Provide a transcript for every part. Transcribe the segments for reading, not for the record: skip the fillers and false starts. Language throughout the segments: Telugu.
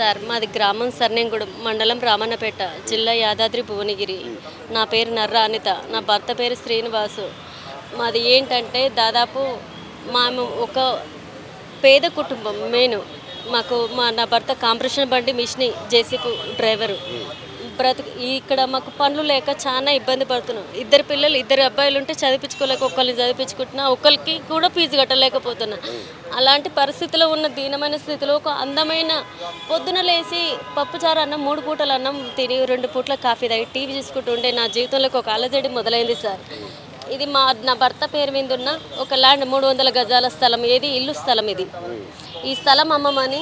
సార్ మాది గ్రామం సర్నేంగూడెం మండలం రామన్నపేట జిల్లా యాదాద్రి భువనగిరి. నా పేరు నర్రా అనిత, నా భర్త పేరు శ్రీనివాసు. మాది ఏంటంటే దాదాపు మేము ఒక పేద కుటుంబం. నా భర్త కాంప్రెషన్ బండి మిషని జేసీపీ డ్రైవరు. ఇక్కడ మాకు పనులు లేక చాలా ఇబ్బంది పడుతున్నాం. ఇద్దరు పిల్లలు, ఇద్దరు అబ్బాయిలు ఉంటే చదివించుకోలేక ఒకరిని చదివించుకుంటున్నా, ఒకరికి కూడా ఫీజు కట్టలేకపోతున్నా. అలాంటి పరిస్థితిలో ఉన్న దీనమైన స్థితిలో ఒక అందమైన పొద్దున లేచి పప్పుచారు అన్నం 3 పూటల అన్నం తిని 2 పూట్ల కాఫీ తాగి టీవీ చూసుకుంటూ ఉండే నా జీవితంలోకి ఒక అలజడి మొదలైంది సార్. ఇది నా భర్త పేరు మీద ఉన్న ఒక ల్యాండ్ 300 గజాల స్థలం, ఇల్లు స్థలం ఇది. ఈ స్థలం అమ్మమని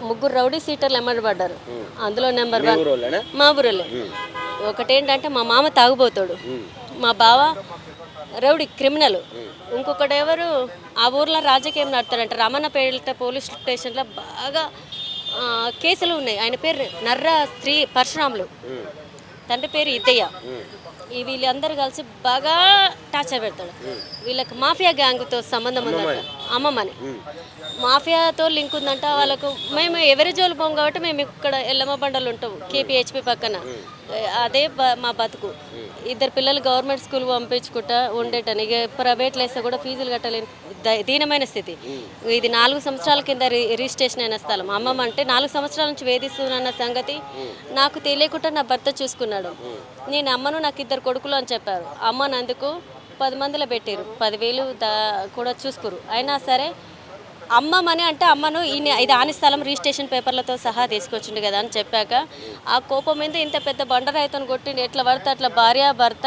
ముగ్గురు రౌడీ సీటర్లు ఎమ్మడి పడ్డారు. అందులో నెంబర్ 1 మా ఊరోళ్ళే. ఒకటేంటంటే మా మామ తాగుబోతాడు, మా బావ రౌడీ క్రిమినల్, ఇంకొకటి ఎవరు ఆ ఊర్లో రాజకీయం నడతాడంట. రమణపేట పోలీస్ స్టేషన్లో బాగా కేసులు ఉన్నాయి. ఆయన పేరు నర్రా పరశురాములు, తండ్రి పేరు ఇద్దయ్య. వీళ్ళందరూ కలిసి బాగా టార్చర్ పెడతాడు. వీళ్ళకి మాఫియా గ్యాంగ్తో సంబంధం ఉందంట. అమ్మమ్మని మాఫియాతో లింక్ ఉందంట వాళ్ళకు. మేము ఎవరి జోలు పోం కాబట్టి మేము ఇక్కడ ఎల్లమ్మ బండలు ఉంటాము, కేపీహెచ్పి పక్కన. అదే మా బతుకు. 2 పిల్లలు గవర్నమెంట్ స్కూల్ పంపించుకుంటా ఉండేటని, ఇక ప్రైవేట్లో వేస్తే కూడా ఫీజులు కట్టలేని దీనమైన స్థితి. ఇది 4 సంవత్సరాల కింద రిజిస్ట్రేషన్ అయిన స్థలం. అమ్మమ్మ అంటే 4 సంవత్సరాల నుంచి వేధిస్తున్న సంగతి నాకు తెలియకుండా నా భర్త చూసుకున్నాడు. నేను అమ్మను, నాకు 2 కొడుకులు అని చెప్పారు. అమ్మను అందుకు 10 మందిలో పెట్టారు, 10,000 కూడా చూసుకోరు. అయినా సరే అమ్మమని అంటే అమ్మను ఇది ఆని స్థలం రిజిస్ట్రేషన్ పేపర్లతో సహా తీసుకొచ్చిండు కదా అని చెప్పాక ఆ కోపం మీద ఇంత పెద్ద బండరాయితో కొట్టిండు. ఎట్లా పడితే అట్లా భార్య భర్త,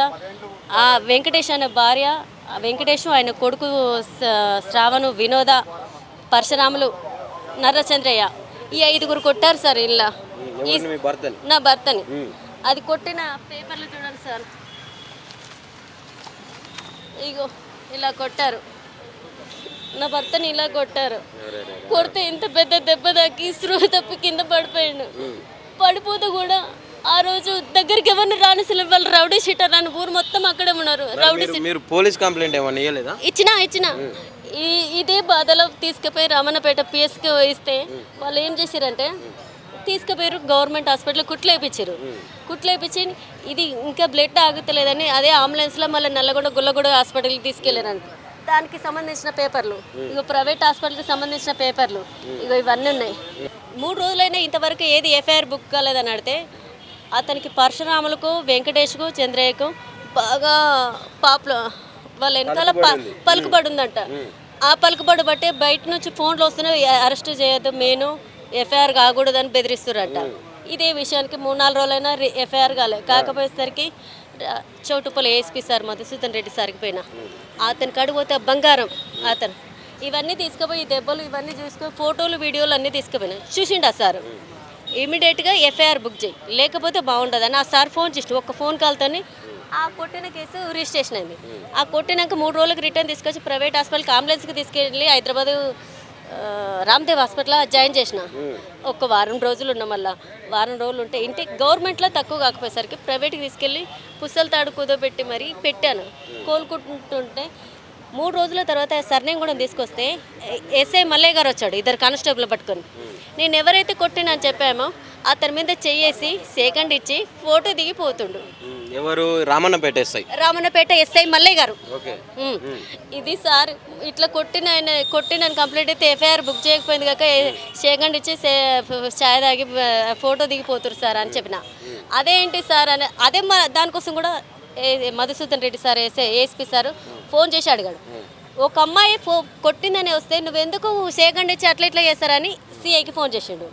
ఆ వెంకటేష్ అనే భార్య, వెంకటేష్ ఆయన కొడుకు శ్రావణు, వినోద, పరశురాములు, నర్రచంద్రయ్య, ఈ 5గురు కొట్టారు సార్. ఇలా నా భర్తని అది కొట్టిన పేపర్లు చూడండి సార్. ఇగో ఇలా కొట్టారు, నా భర్తని ఇలా కొట్టారు. కొడితే ఇంత పెద్ద దెబ్బ తాకి స్పృహ తప్పి కింద పడిపోయాడు. పడిపోతే కూడా ఆ రోజు దగ్గరికి ఎవరిని రానిసలు వాళ్ళు రౌడీ షీటర్ అని ఊరు మొత్తం అక్కడే ఉన్నారు. మీరు పోలీస్ కంప్లైంట్ ఏమన్నా ఇవ్వలేదా? ఇచ్చిన ఇదే బాధలో తీసుకుపోయి రమణపేట పిఎస్కి ఇస్తే వాళ్ళు ఏం చేశారంటే తీసుకుపోయారు గవర్నమెంట్ హాస్పిటల్, కుట్లేపించారు. కుట్లేపించి ఇది ఇంకా బ్లడ్ ఆగుతలేదని అదే అంబులెన్స్లో మళ్ళీ నల్లగొండ గుల్లగొండ హాస్పిటల్కి తీసుకెళ్ళారంట. దానికి సంబంధించిన పేపర్లు, ఇగో ప్రైవేట్ హాస్పిటల్కి సంబంధించిన పేపర్లు, ఇగో ఇవన్నీ ఉన్నాయి. 3 రోజులైనా ఇంతవరకు ఏది ఎఫ్ఐఆర్ బుక్ కాలేదని అడితే అతనికి పరశురాములకు, వెంకటేష్కు, చంద్రయ్యకు బాగా వాళ్ళ వెనకాల పలుకుబడి ఉందంట. ఆ పలుకుబడి బట్టే బయట నుంచి ఫోన్లు వస్తున్నాయి, అరెస్ట్ చేయొద్దు, ఎఫ్ఐఆర్ కాకూడదని బెదిరిస్తున్నారట. ఇదే విషయానికి 3-4 రోజులైనా ఎఫ్ఐఆర్ కాకపోయేసరికి చౌటుపల్లి ఏఎస్పీ సార్ మధుసూదన్ రెడ్డి సార్కి పోయినా, అతనికి అడిగిపోతే బంగారం అతను ఇవన్నీ తీసుకుపోయి దెబ్బలు ఇవన్నీ చూసుకొని ఫోటోలు వీడియోలు అన్నీ తీసుకుపోయినా చూసిండు ఆ సార్. ఇమీడియట్గా ఎఫ్ఐఆర్ బుక్ చేయి, లేకపోతే బాగుండదని ఆ సార్ ఫోన్ చేసి ఒక్క ఫోన్ కాల్తోని ఆ కొట్టిన కేసు రిజిస్ట్రేషన్ అయింది. ఆ కొట్టినాక 3 రోజులకు రిటర్న్ తీసుకొచ్చి ప్రైవేట్ హాస్పిటల్కి అంబులెన్స్కి తీసుకెళ్ళి హైదరాబాద్ రామ్దేవ్ హాస్పిటల్లో జాయిన్ చేసిన. ఒక వారం రోజులు ఉన్న, మళ్ళీ వారం రోజులు ఉంటే ఇంటికి గవర్నమెంట్లో తక్కువ కాకపోయేసరికి ప్రైవేట్కి తీసుకెళ్ళి పుస్తల తాడు కుదోబెట్టి మరీ పెట్టాను. కోలుకుంటుంటే 3 రోజుల తర్వాత సర్నేంగూడెం తీసుకొస్తే ఎస్ఐ మల్లయ్య గారు వచ్చాడు 2 కానిస్టేబుల్ పట్టుకొని. నేను ఎవరైతే కొట్టినని చెప్పామో అతని మీద చెయ్యేసి సెకండ్ ఇచ్చి ఫోటో దిగిపోతుండు. ఎవరు? రామన్నపేట ఎస్ఐ మల్లయ్య గారు. ఇది సార్ ఇట్లా కొట్టిన కంప్లీట్ అయితే ఎఫ్ఐఆర్ బుక్ చేయకపోయింది కాక సెకండ్ ఇచ్చి ఛాయ్ తాగి ఫోటో దిగిపోతురు సార్ అని చెప్పిన. అదేంటి సార్ అని అదే దానికోసం కూడా Madhusudan Reddy sir ASP sir phone చేసి అడిగాడు. ఒక అమ్మాయి కొట్టిందని వస్తే నువ్వెందుకు సెకండ్ ఇచ్చి అట్లా చేస్తారని సిఐకి ఫోన్ చేసిండు.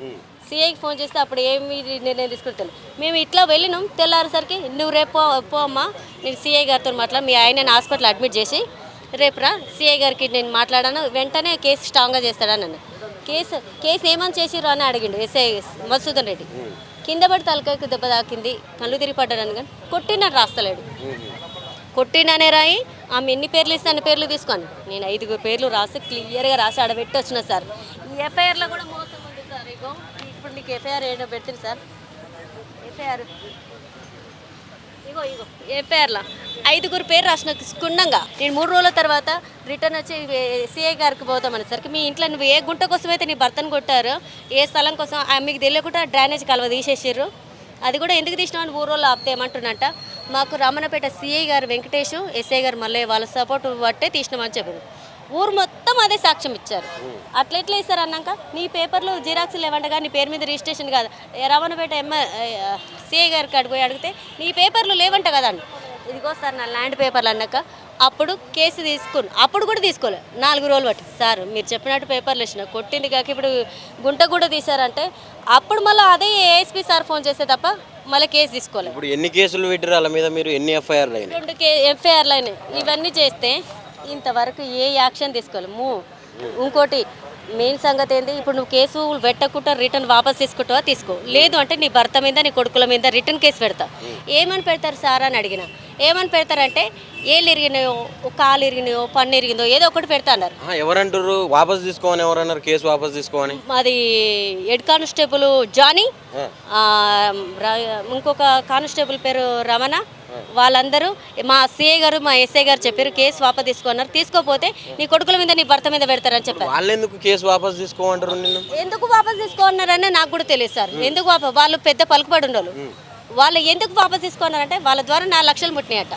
సిఐకి ఫోన్ చేస్తే అప్పుడు ఏమి నిర్ణయం తీసుకుంటాను. మేము ఇట్లా వెళ్ళినాం. తెల్లారేసరికి నువ్వు రేపు పో అమ్మా, నేను సిఐ గారితో మాట్లాడి మీ ఆయన హాస్పిటల్ అడ్మిట్ చేసి రేపురా సిఐ గారికి నేను మాట్లాడాను, వెంటనే కేసు స్ట్రాంగ్గా చేస్తాడని అన్న. కేసు ఏమని చేసిర్రు అని అడిగిండు ఎస్ఐ మధుసూదన్ రెడ్డి. కింద పడి తలకాయకు దెబ్బ తాకింది, కళ్ళు తిరిగి పడ్డాడని, కానీ కొట్టినని రాస్తలేడు. కొట్టిననే రాయి, ఆమె ఎన్ని పేర్లు ఇస్తే అన్ని పేర్లు తీసుకొని నేను 5 పేర్లు రాసి క్లియర్గా రాసి ఆడబెట్టి వచ్చిన సార్. ఈ ఎఫ్ఐఆర్లో కూడా మోసం ఉంది సార్. ఇప్పుడు నీకు ఎఫ్ఐఆర్ ఏదో పెట్టింది సార్. ఇగో ఇగో ఎఫ్ఐఆర్లా 5 పేరు రాసిన క్షుణ్ణంగా. నేను 3 రోజుల తర్వాత రిటర్న్ వచ్చి సిఐ గారికి పోతామనేసరికి మీ ఇంట్లో నువ్వు ఏ గుంట కోసం అయితే నీ భర్తను కొట్టారో, ఏ స్థలం కోసం మీకు తెలియకుండా డ్రైనేజ్ కాలువ తీసేసారు, అది కూడా ఎందుకు తీసినామని 3 రోజులు ఆపితే ఏమంటున్నట్ట, మాకు రామన్నపేట సిఐ గారు వెంకటేష్, ఎస్ఐ గారు మళ్ళీ వాళ్ళ సపోర్ట్ బట్టే తీసినామని చెప్పారు. ఊరు మొత్తం అదే సాక్ష్యం ఇచ్చారు. అట్లెట్లా ఇస్తారు అన్నాక నీ పేపర్లు జిరాక్స్ లేవంటగా, నీ పేరు మీద రిజిస్ట్రేషన్ కాదు, రామన్నపేట సిఐ గారికి అడిగిపోయి అడిగితే నీ పేపర్లు లేవంట కదా అని, ఇదిగో సార్ నా ల్యాండ్ పేపర్లు అన్నాక అప్పుడు కేసు తీసుకుని అప్పుడు కూడా తీసుకోలే 4 రోజులు బట్టి. సార్ మీరు చెప్పినట్టు పేపర్లు ఇచ్చిన కొట్టింది కాక ఇప్పుడు గుంట కూడా తీశారంటే అప్పుడు మళ్ళీ అదే ఏఎస్పీ సార్ ఫోన్ చేస్తే తప్ప మళ్ళీ కేసు తీసుకోలేదు. ఇప్పుడు ఎన్ని కేసులు పెట్టారు వాళ్ళ మీద, మీరు ఎన్ని ఎఫ్ఐఆర్లు అయినాయి? 2 ఎఫ్ఐఆర్లు అయినాయి. ఇవన్నీ చేస్తే ఇంతవరకు ఏ యాక్షన్ తీసుకోలేము. ఇంకోటి మెయిన్ సంగతి ఏంటి, ఇప్పుడు నువ్వు కేసు పెట్టకుండా రిటర్న్ వాపస్ తీసుకుంటావా, తీసుకో, లేదు అంటే నీ భర్త మీద నీ కొడుకుల మీద రిటర్న్ కేసు పెడతా. ఏమని పెడతారు సార్ అని అడిగిన, ఏమని పెడతారంటే ఏళ్ళు ఇరిగినాయో, కాలు ఇరిగినాయో, పన్ను ఇరిగిందో ఏదో ఒకటి పెడతా అన్నారు. ఎవరంటారు వాపస్ తీసుకోమని, ఎవరన్నారు కేసు వాపస్ తీసుకోమని? మాది హెడ్ కానిస్టేబుల్ జానీ, ఇంకొక కానిస్టేబుల్ పేరు రమణ, వాళ్ళందరూ మా సిఐ గారు మా ఎస్ఐ గారు చెప్పారు కేసు వాపస్ తీసుకున్నారు. తీసుకోపోతే నీ కొడుకుల మీద నీ భర్త మీద పెడతారని చెప్పారు. వాళ్ళు ఎందుకు కేసు వాపస్ తీసుకోమంటారు? నిన్ను ఎందుకు వాపస్ తీసుకోన్నారని నాకు కూడా తెలియదు సార్. ఎందుకు వాళ్ళు పెద్ద పలుకుబడి ఉండరు. వాళ్ళు ఎందుకు వాపస్ తీసుకున్నారంటే వాళ్ళ ద్వారా 4 లక్షలు ముట్టినాయట.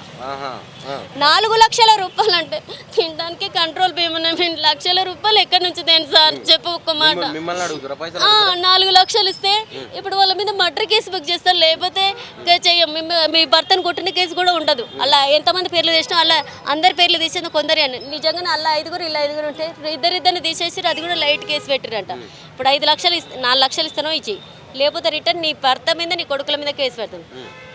4 లక్షల రూపాయలు అంటే తినడానికి కంట్రోల్ బియ్యం 2 లక్షల రూపాయలు ఎక్కడి నుంచి దేని సార్ చెప్పు ఒక్క మాట. 4 లక్షలు ఇస్తే ఇప్పుడు వాళ్ళ మీద మర్డర్ కేసు బుక్ చేస్తారు, లేకపోతే చెయ్యం. మీ భర్తను కొట్టిన కేసు కూడా ఉండదు. అలా ఎంతమంది పేర్లు తీసినా అలా అందరి పేర్లు తీసేది కొందరే అని. నిజంగానే అలా 5 ఇలా 5 ఉంటే ఇద్దరిద్దరిని తీసేసి అది కూడా లైట్ కేసు పెట్టిరంట. ఇప్పుడు 5 లక్షలు 4 లక్షలు ఇస్తానో ఇచ్చి, లేకపోతే రిటర్న్ నీ భర్త మీద నీ కొడుకుల మీద కేసు పెడతాను.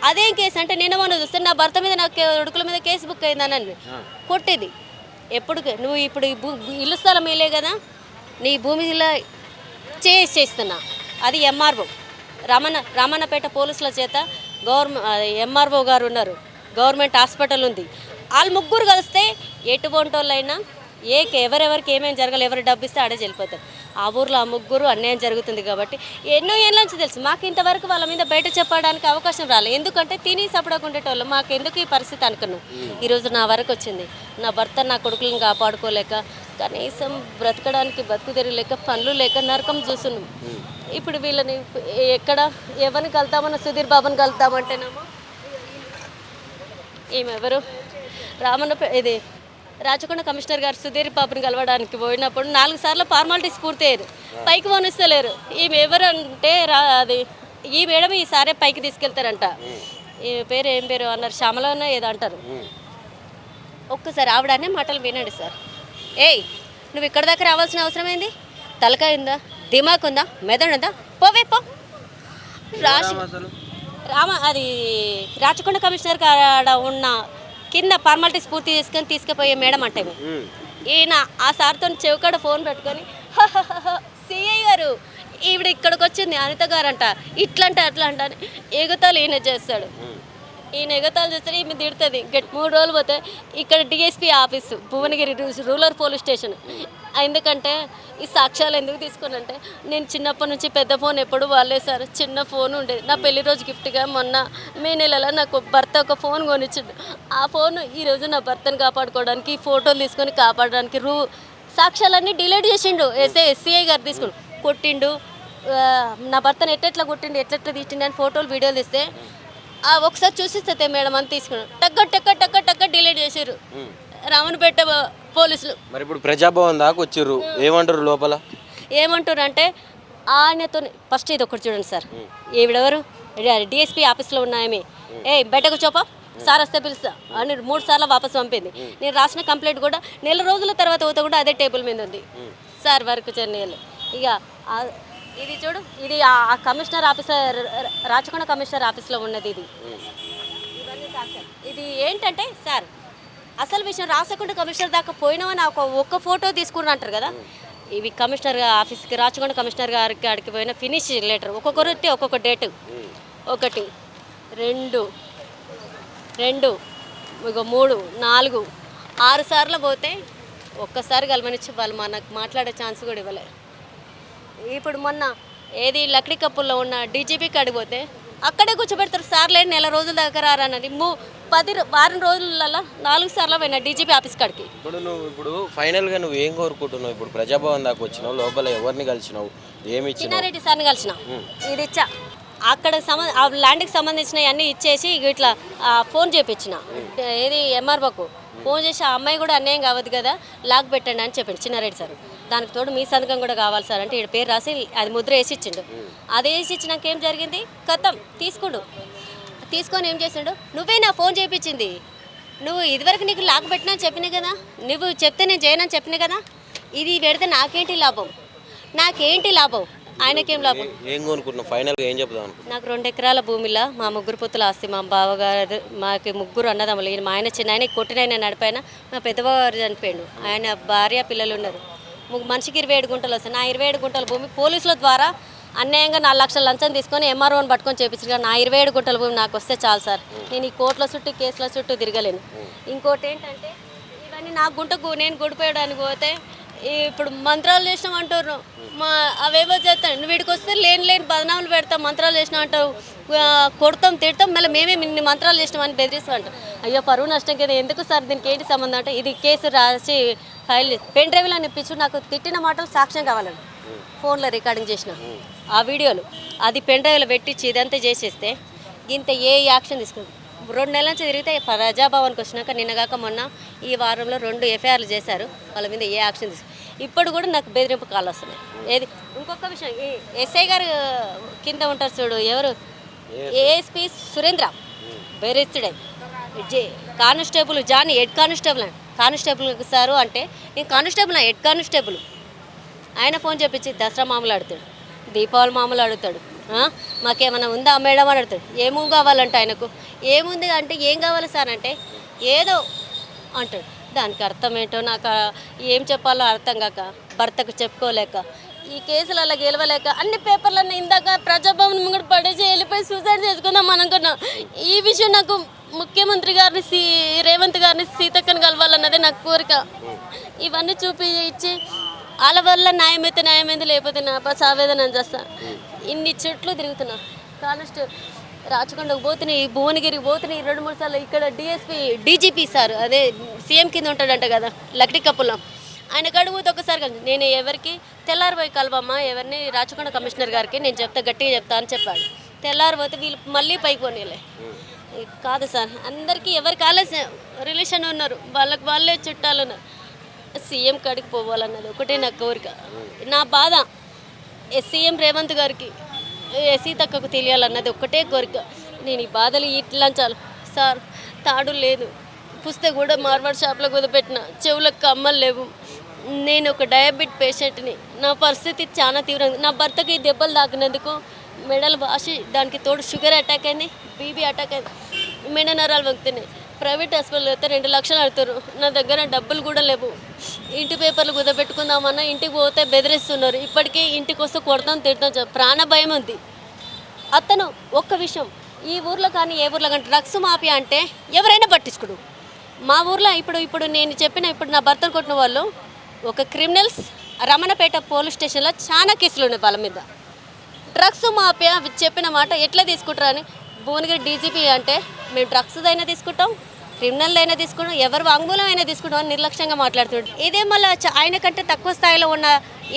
అదేం కేసు అంటే నేను మనం చూస్తే నా భర్త మీద నా కొడుకుల మీద కేసు బుక్ అయిందని కొట్టేది. ఎప్పుడు నువ్వు ఇప్పుడు ఇల్లు స్థలం ఇల్లే కదా, నీ భూమిలో చేస్తున్నా. అది ఎంఆర్ఓ రామన్నపేట పోలీసుల చేత ఎంఆర్ఓ గారు ఉన్నారు, గవర్నమెంట్ హాస్పిటల్ ఉంది. వాళ్ళు ముగ్గురు కలిస్తే ఎటువంటి వాళ్ళైనా ఎవరెవరికి ఏమేమి జరగాలి, ఎవరు డబ్బు ఇస్తే ఆడే వెళ్ళిపోతారు. ఆ ఊర్లో ఆ ముగ్గురు అన్యాయం జరుగుతుంది కాబట్టి ఎన్నో ఏళ్ళ నుంచి తెలుసు మాకు. ఇంతవరకు వాళ్ళ మీద బయట చెప్పడానికి అవకాశం రాలేదు. ఎందుకంటే తిని సపడకుండేటోళ్ళు మాకు ఎందుకు ఈ పరిస్థితి అనుకున్నాం. ఈరోజు నా వరకు వచ్చింది. నా భర్త నా కొడుకులను కాపాడుకోలేక, కనీసం బ్రతకడానికి బతుకు తెరలేక, పనులు లేక నరకం చూస్తున్నాం. ఇప్పుడు వీళ్ళని ఎక్కడ ఎవరిని కలుతామన్నా సుధీర్ బాబుని కలుతామంటేనేమో ఈమెవరు ఇది రాచకొండ కమిషనర్ గారు సుధీర్ బాబుని కలవడానికి పోయినప్పుడు 4 సార్లు ఫార్మాలిటీస్ పూర్తయ్యారు, పైకి పోనిస్తలేరు. ఈమె ఎవరంటే అది ఈ మేడం ఈసారే పైకి తీసుకెళ్తారంట. ఈ పేరు ఏం పేరు అన్నారు, శ్యామలన్న ఏదో అంటారు. ఒక్కసారి ఆవిడనే మాటలు వినండి సార్. ఏయ్ నువ్వు ఇక్కడ దాకా రావాల్సిన అవసరం ఏంది? తలకాయ ఉందా, దిమాక్ ఉందా, మెదడు ఉందా? పోవే పో. అది రాచకొండ కమిషనర్ కాడ ఉన్న కింద ఫార్మాలిటీస్ పూర్తి చేసుకొని తీసుకుపోయే మేడం అంటే ఈయన ఆ సార్తో చెవికాడ ఫోన్ పెట్టుకొని సిఐ గారు ఈవిడ ఇక్కడికి వచ్చింది అనిత గారు అంట, ఇట్లంట అట్లా అంట అని ఎగతాలు ఈయన చేస్తాడు. ఈయన ఎగతాలు చేస్తే ఈమె తిడుతుంది. 3 రోజులు పోతే ఇక్కడ DSP office Bhuvanagiri rural police station. ఎందుకంటే ఈ సాక్ష్యాలు ఎందుకు తీసుకున్నంటే నేను చిన్నప్పటి నుంచి పెద్ద ఫోన్ ఎప్పుడు వాళ్ళే సార్, చిన్న ఫోన్ ఉండేది. నా పెళ్లి రోజు గిఫ్ట్గా మొన్న మే నెలలో నాకు భర్త ఒక ఫోన్ కొనిచ్చిండు. ఆ ఫోన్ ఈరోజు నా భర్తను కాపాడుకోవడానికి, ఫోటోలు తీసుకొని కాపాడడానికి సాక్ష్యాలన్నీ డిలీట్ చేసిండు. ఎస్ఐ గారు తీసుకుని కొట్టిండు, నా భర్తను ఎట్లా కొట్టిండు, ఎట్లా తీసిండు అని ఫోటోలు వీడియోలు తీస్తే ఒకసారి చూసిస్తే మేడం అని తీసుకున్నాను. టక్క డిలీట్ చేసారు రామన్నపేట పోలీసులు. మరి ఇప్పుడు ప్రజాభవన్ దాకా వచ్చిర్రు, ఏమంటారు లోపల? ఏమంటారు అంటే ఆయనతో ఫస్ట్ ఇది ఒకటి చూడండి సార్, ఈవిడెవరు డిఎస్పీ ఆఫీస్లో ఉన్నాయమే, బయటకు చూపా సార్ వస్తే పిలుస్తా అని 3 సార్లు వాపసు పంపింది. నేను రాసిన కంప్లైంట్ కూడా 4 రోజుల తర్వాత అవుతా కూడా అదే టేబుల్ మీద ఉంది సార్, వర్క్ చెన్నైలో. ఇక ఇది చూడు, ఇది ఆ కమిషనర్ ఆఫీసర్ రాచకొండ కమిషనర్ ఆఫీస్లో ఉన్నది. ఇది ఏంటంటే సార్ అసలు విషయం రాచకొండ కమిషనర్ దాకా పోయినామని ఒక్క ఫోటో తీసుకుని అంటారు కదా. ఇవి కమిషనర్ ఆఫీస్కి రాచకొండ కమిషనర్ గారికి అడిగి పోయిన ఫినిష్ లెటర్ ఒక్కొక్కరు ఒక్కొక్క డేటు 1 2 2 ఇక 3 4 6 సార్లు పోతే ఒక్కసారి కలమనిచ్చి వాళ్ళు మనకు మాట్లాడే ఛాన్స్ కూడా ఇవ్వలేరు. ఇప్పుడు మొన్న ఏది లక్డీ కప్పుల్లో ఉన్న డీజీపీకి అడిగిపోతే అక్కడే కూర్చోబెడతారు. సార్ లేని నెల రోజుల దగ్గర రానని వారం రోజులలో 4 సార్లు పోయినా డీజీపీ ఆఫీస్ కాడికి. ఇప్పుడు ఫైనల్గా నువ్వు ఏం కోరుకుంటున్నావు? ఇప్పుడు ప్రజాభవన్ దాకా వచ్చినావు, లోపల ఎవరిని కలిసినావు, ఏమి ఇచ్చినావు? చిన్నారెడ్డి సార్ని కలిసిన, ఇది ఇచ్చా, అక్కడ ఆ ల్యాండ్కి సంబంధించినవి అన్నీ ఇచ్చేసి ఇట్లా ఫోన్ చేయించిన, ఏది ఎంఆర్ఓకు ఫోన్ చేసి ఆ అమ్మాయి కూడా అన్యాయం కావద్దు కదా లాక్ పెట్టండి అని చెప్పిండు చిన్నారెడ్డి సార్. దానికి తోడు మీ సంతకం కూడా కావాలి సార్ అంటే ఈడ పేరు రాసి అది ముద్ర వేసి ఇచ్చిండు. అది వేసి ఇచ్చినాక ఏం జరిగింది, కథం తీసుకొని ఏం చేసిండు, నువ్వే నా ఫోన్ చేయించింది, నువ్వు ఇదివరకు నీకు లాక్ పెట్టినా చెప్పినా కదా, నువ్వు చెప్తే నేను చేయనని చెప్పినా కదా, ఇది పెడితే నాకేంటి లాభం ఆయనకేం లాభం? ఏం కొనుక్కుంటున్నావు ఫైనల్గా, ఏం చెప్దాం అనుకుంటున్నావు? నాకు 2 ఎకరాల భూమిలో మా 3 పుత్తుల ఆస్తి, మా బావగారు, మాకు 3 అన్నదమ్ములు, మా ఆయన చిన్న ఆయన కొట్టిన ఆయన నడిపాయన, మా పెద్దబావారు చనిపోయాడు, ఆయన భార్య పిల్లలు ఉన్నారు, మనిషికి 27 గుంటలు వస్తాయి. నా 27 గుంటల భూమి పోలీసుల ద్వారా అన్యాయంగా 4 లక్షల లంచం తీసుకొని ఎంఆర్ఓని పట్టుకొని చేపించారు. నా 27 గుంటల భూమి నాకు వస్తే చాలు సార్, నేను ఈ కోర్టుల చుట్టూ కేసుల చుట్టూ తిరగలేను. ఇంకోటి ఏంటంటే ఇవన్నీ నా గుంటకు నేను గుడిపోయడానికి పోతే ఇప్పుడు మంత్రాలు చేసినాం అంటారు, అవేవో చేస్తాను, నువ్వు వీడికి వస్తే లేని బదనాములు పెడతాం, మంత్రాలు చేసినాం అంటావు, కొడతాం తిడతాం, మళ్ళీ మేమే ఇన్ని మంత్రాలు చేసినామని బెదిరిస్తాం అంటాం. అయ్యో పరువు నష్టం కదా, ఎందుకు సార్ దీనికి ఏంటి సంబంధం అంటే ఇది కేసు రాసి ఫైల్ పెన్ డ్రైవ్లో నిప్పించు, నాకు తిట్టిన మాటలు సాక్ష్యం కావాలండి, ఫోన్లో రికార్డింగ్ చేసిన ఆ వీడియోలు అది పెన్ డ్రైవ్లో పెట్టించి ఇదంతా చేసేస్తే ఇంత ఏ యాక్షన్ తీసుకుంది. 2 నెలల నుంచి తిరిగితే ప్రజాభవన్కి వచ్చినాక నిన్నగాక మొన్న ఈ వారంలో 2 ఎఫ్ఐఆర్లు చేశారు, వాళ్ళ మీద ఏ యాక్షన్ తీసుకు. ఇప్పుడు కూడా నాకు బెదిరింపు కాల్ వస్తున్నాయి. ఏది ఇంకొక విషయం, ఈ ఎస్ఐ గారు కింద ఉంటారు చూడు, ఎవరు ఏఎస్పీ సురేంద్ర బెదిరిస్తుడే, constable Jani head constable sir అంటే నేను కానిస్టేబుల్ హెడ్ కానిస్టేబుల్, ఆయన ఫోన్ చెప్పించి దసరా మామూలు ఆడుతాడు, దీపావళి మామూలు ఆడుతాడు, మాకేమైనా ఉందా మేడం అని అడుగుతాడు. ఏమో కావాలంటే ఆయనకు ఏముంది అంటే ఏం కావాలి సార్ అంటే ఏదో అంటాడు. దానికి అర్థం ఏంటో నాకు ఏం చెప్పాలో అర్థం కాక, భర్తకు చెప్పుకోలేక, ఈ కేసులలో గెలవలేక అన్ని పేపర్లన్నీ ఇందాక ప్రజాభవన్ ముంగడు పడేసి వెళ్ళిపోయి సూసైడ్ చేసుకుందాం అనుకున్నా. ఈ విషయం నాకు ముఖ్యమంత్రి గారిని రేవంత్ గారిని సీతక్కని కలవాలన్నదే నాకు కోరిక. ఇవన్నీ ఇచ్చి వాళ్ళ వల్ల న్యాయమైతే న్యాయమైంది, లేకపోతే నా సావేదన చేస్తా. ఇన్ని చెట్లు తిరుగుతున్నా, రాచకొండకు పోతున్నాయి, భువనగిరికి పోతున్నాయి 2-3 సార్లు. ఇక్కడ డీజీపీ సార్ అదే సీఎం కింద ఉంటాడంట కదా లక్డీ కప్పులం, ఆయన కడుగుతూ ఒకసారి కలిసి నేను ఎవరికి తెల్లారిపోయి కలవమ్మా ఎవరిని రాచకొండ కమిషనర్ గారికి నేను గట్టిగా చెప్తా అని చెప్పాడు. తెల్లారిపోతే వీళ్ళు మళ్ళీ పైకి పోనీలే. కాదు సార్, అందరికీ ఎవరికి వాళ్ళే రిలేషన్ ఉన్నారు, వాళ్ళే చుట్టాలు ఉన్నారు. సీఎం కాడికి పోవాలన్నది ఒకటే నా కోరిక, నా బాధ. సీఎం రేవంత్ గారికి సీతక్కకు తెలియాలన్నది ఒక్కటే కోరిక. నేను ఈ బాధలు ఇట్లా చాలు సార్. తాడు లేదు, పుస్తకం కూడా మార్వాడ్ షాప్లో కుదపెట్టిన, చెవులకు కమ్మలు లేవు. నేను ఒక డయాబెట్ పేషెంట్ని, నా పరిస్థితి చాలా తీవ్రంగా. నా భర్తకి దెబ్బలు తాకినందుకు మెడలు వాసి, దానికి తోడు షుగర్ అటాక్ అయింది, బీపీ అటాక్ అయింది, మెడ నరాలు వంగుతున్నాయి. ప్రైవేట్ హాస్పిటల్ అయితే 2 లక్షలు అడుగుతారు, నా దగ్గర డబ్బులు కూడా లేవు. ఇంటి పేపర్లు కుదపెట్టుకుందామన్నా ఇంటికి పోతే బెదిరిస్తున్నారు. ఇప్పటికీ ఇంటికి వస్తే కొడతాం తిడతాం, ప్రాణ భయం ఉంది. అతను ఒక్క విషయం, ఈ ఊర్లో కానీ ఏ ఊర్లో కానీ డ్రగ్స్ మాఫియా అంటే ఎవరైనా పట్టించుకోడు. మా ఊర్లో ఇప్పుడు నేను చెప్పిన ఇప్పుడు నా భర్తను కొట్టిన వాళ్ళు ఒక క్రిమినల్స్ రమణపేట పోలీస్ స్టేషన్లో చాలా కేసులు ఉన్నాయి వాళ్ళ మీద. డ్రగ్స్ మాఫియా చెప్పిన మాట ఎట్లా తీసుకుంటారని భువనగిరి డీజీపీ అంటే మేము డ్రగ్స్ అయినా తీసుకుంటాం, క్రిమినల్ అయినా తీసుకుంటాం, ఎవరు వాంగ్మూలం అయినా తీసుకుంటాం అని నిర్లక్ష్యంగా మాట్లాడుతున్నాడు. ఇదే మళ్ళీ ఆయన కంటే తక్కువ స్థాయిలో ఉన్న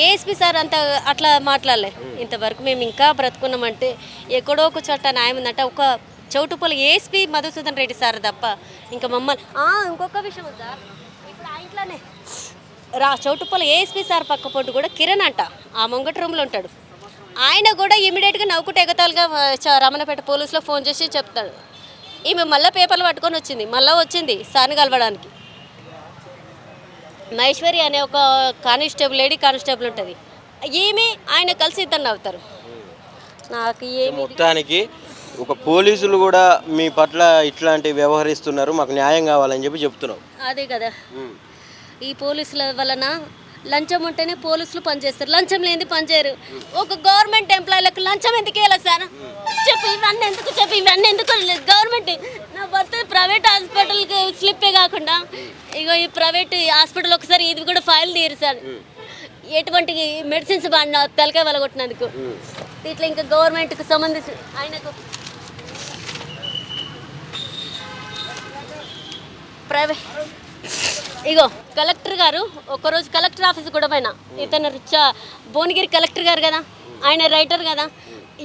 ఏఎస్పీ సార్ అంత అట్లా మాట్లాడలే. ఇంతవరకు మేము ఇంకా బ్రతుకున్నామంటే ఎక్కడో ఒక చోట న్యాయం ఉందంటే ఒక చౌటుపల్లి ఏఎస్పీ మధుసూదన్ రెడ్డి సార్ తప్ప ఇంకా మమ్మల్ని. ఇంకొక విషయం సార్, ఇప్పుడు ఆ ఇంట్లోనే చౌటుపల్లి ఏఎస్పీ సార్ పక్క పొట్టు కూడా కిరణ్ అంట, ఆ ముంగటి రూమ్లో ఉంటాడు. ఆయన కూడా ఇమీడియట్గా నవ్వుకుంటే ఎగతాలుగా రమణపేట పోలీసులో ఫోన్ చేసి చెప్తాడు. ఈమె మళ్ళీ పేపర్లు పట్టుకొని వచ్చింది సార్ని కలవడానికి. మహేశ్వరి అనే ఒక లేడీ కానిస్టేబుల్ ఉంటుంది, ఈమె ఆయన కలిసి ఇద్దరు నవ్వుతారు. నాకు మొత్తానికి ఒక పోలీసులు కూడా మీ పట్ల ఇట్లాంటి వ్యవహరిస్తున్నారు, మాకు న్యాయం కావాలని చెప్తున్నావు. అదే కదా, ఈ పోలీసుల వలన లంచం ఉంటేనే పోలీసులు పనిచేస్తారు, లంచం లేని పనిచేయరు. ఒక గవర్నమెంట్ ఎంప్లాయీలకు లంచం ఎందుకు వెళ్ళదు సార్? ఇవన్నీ ఎందుకు గవర్నమెంట్. నా భర్త ప్రైవేట్ హాస్పిటల్కి స్లిప్పే కాకుండా ఇగో ఈ ప్రైవేట్ హాస్పిటల్ ఒకసారి ఇది కూడా ఫైల్ తీరు సార్, ఎటువంటి మెడిసిన్స్ తలకాయ వలగొట్టినందుకు. ఇట్లా ఇంకా గవర్నమెంట్కి సంబంధించి ఆయనకు ప్రైవేట్ ఇగో కలెక్టర్ గారు ఒకరోజు కలెక్టర్ ఆఫీస్ కూడా పోయినా, ఇతను భువనగిరి కలెక్టర్ గారు కదా, ఆయన రైటర్ కదా,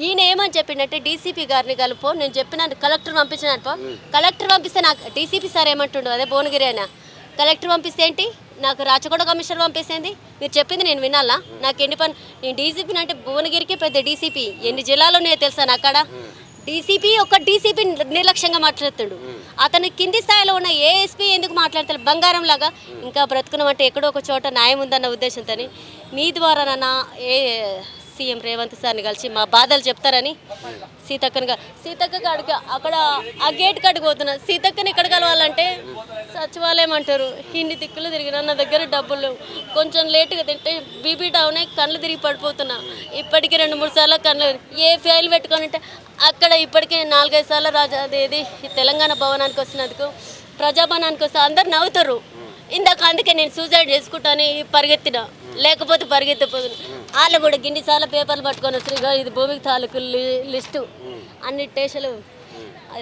ఈయన ఏమని చెప్పిండంటే డీసీపీ గారిని కలుపు, నేను చెప్పినాను కలెక్టర్ పంపించినట్టు, కలెక్టర్ పంపిస్తే నాకు డీసీపీ సార్ ఏమంటుండు, అదే భువనగిరి అయినా కలెక్టర్ పంపిస్తే ఏంటి, నాకు రాచకొండ కమిషనర్ పంపిస్తేంది, మీరు చెప్పింది నేను వినాలా, నాకు ఎన్ని పని, నేను డీసీపీని అంటే భువనగిరికి పెద్ద డీసీపీ ఎన్ని జిల్లాలో నేను తెలుసాను అక్కడ, డీసీపీ నిర్లక్ష్యంగా మాట్లాడుతాడు, అతను కింది స్థాయిలో ఉన్న ఏఎస్పీ ఎందుకు మాట్లాడతాడు బంగారం లాగా, ఇంకా బ్రతుకున్నామంటే ఎక్కడో ఒక చోట న్యాయం ఉందన్న ఉద్దేశంతో మీ ద్వారా సీఎం రేవంత్ సార్ని కలిసి మా బాధలు చెప్తారని సీతక్క కాడికి అక్కడ ఆ గేట్ కాడికి పోతున్నా, సీతక్కని ఎక్కడ కలవాలంటే సచివాలయం అంటారు, ఇన్ని దిక్కులు తిరిగిన నా దగ్గర డబ్బులు కొంచెం లేటుగా తింటే బీపీ డౌన్ అయి కళ్ళు తిరిగి పడిపోతున్నా, ఇప్పటికీ 2-3 సార్లు కళ్ళు ఏ ఫైల్ పెట్టుకొని అంటే అక్కడ ఇప్పటికే 4-5 సార్లు అదేది తెలంగాణ భవనానికి వచ్చినందుకు ప్రజాభవనానికి వస్తే అందరు నవ్వుతారు, ఇందాక అందుకే నేను సూసైడ్ చేసుకుంటాను పరిగెత్తిన, లేకపోతే పరిగెత్తిపోతున్నా, వాళ్ళు కూడా గిన్నిసార్లు పేపర్లు పట్టుకొని వస్తారు, ఇది భూమికి తాలూకు లిస్టు అన్ని టేషన్లు,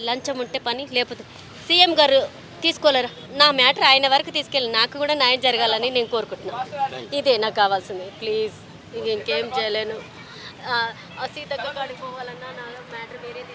లంచం ఉంటే పని, లేకపోతే సీఎం గారు తీసుకోలేరు, నా మ్యాటర్ ఆయన వరకు తీసుకెళ్ళి నాకు కూడా న్యాయం జరగాలని నేను కోరుకుంటున్నాను, ఇదే నాకు కావాల్సింది ప్లీజ్, ఇది ఇంకేం చేయలేను. సీతక్క కాడికి పోవాలన్నా నా మ్యాటర్ వేరే